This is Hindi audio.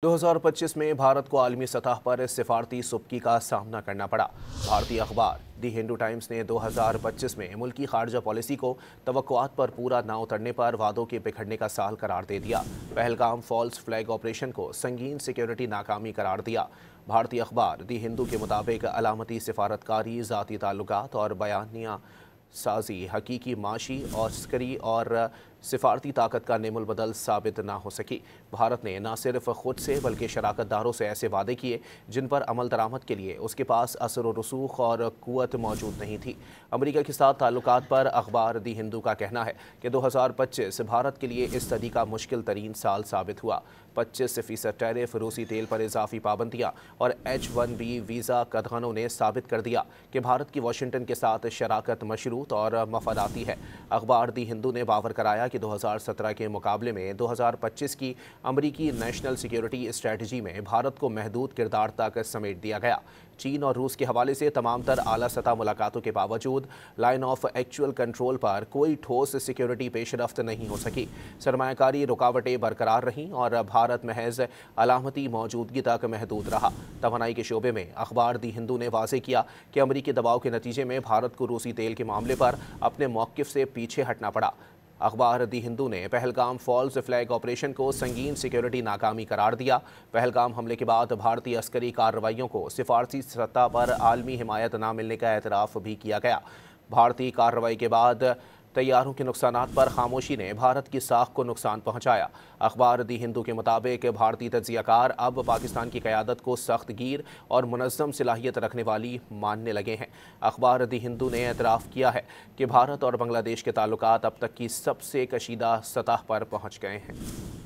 2025 में भारत को आलमी सतह पर सिफारती सुबकी का सामना करना पड़ा। भारतीय अखबार दी हिंदू टाइम्स ने 2025 में मुल्की खारजा पॉलिसी को तवक्कुआत पर पूरा न उतरने पर वादों के बिखरने का साल करार दे दिया। पहलगाम फॉल्स फ्लैग ऑपरेशन को संगीन सिक्योरिटी नाकामी करार दिया। भारतीय अखबार दी हिंदू के मुताबिक अलामती सिफारतकारी, ज़ाती ताल्लुकात और बयानिया साजी हकीकी माशी अस्करी और सिफारती ताकत का नेमुल बदल साबित ना हो सकी। भारत ने न सिर्फ खुद से बल्कि शराकतदारों से ऐसे वादे किए जिन पर अमल दरामद के लिए उसके पास असर व रसूख और कुव्वत मौजूद नहीं थी। अमेरिका के साथ ताल्लुकात पर अखबार दी हिंदू का कहना है कि 2025 भारत के लिए इस सदी का मुश्किल तरीन साल साबित हुआ। 25% टैरिफ, रूसी तेल पर इजाफी पाबंदियाँ और H-1B वीज़ा कदगनों ने साबित कर दिया कि भारत की वाशिंगटन के साथ शराकत मशरूत और मफादाती है। अखबार दी हिंदू ने बावर कराया कि 2017 के मुकाबले में 2025 की अमरीकी नेशनल सिक्योरिटी स्ट्रेटजी में भारत को महदूद किरदार तक समेट दिया गया। चीन और रूस के हवाले से तमाम तर आला सतह मुलाकातों के बावजूद लाइन ऑफ एक्चुअल कंट्रोल पर कोई ठोस सिक्योरिटी पेशरफ्त नहीं हो सकी। सरमायाकारी रुकावटें बरकरार रहीं और भारत महज अलामती मौजूदगी तक महदूद रहा। तवानाई के शोबे में अखबार दी हिंदू ने वाज़ेह किया कि अमरीकी दबाव के नतीजे में भारत को रूसी तेल के मामले पर अपने मौक़िफ़ से पीछे हटना पड़ा। अखबार दी हिंदू ने पहलगाम फॉल्स फ्लैग ऑपरेशन को संगीन सिक्योरिटी नाकामी करार दिया। पहलगाम हमले के बाद भारतीय अस्करी कार्रवाइयों को सिफारती सतह पर आलमी हिमायत न मिलने का एतराफ़ भी किया गया। भारतीय कार्रवाई के बाद तैयारों के नुकसानात पर खामोशी ने भारत की साख को नुकसान पहुंचाया। अखबार दी हिंदू के मुताबिक भारतीय तज्जियाकार अब पाकिस्तान की क़यादत को सख्त गिर और मुनज़्ज़म सलाहियत रखने वाली मानने लगे हैं। अखबार दी हिंदू ने एतराफ़ किया है कि भारत और बांग्लादेश के ताल्लुकात अब तक की सबसे कशीदा सतह पर पहुँच गए हैं।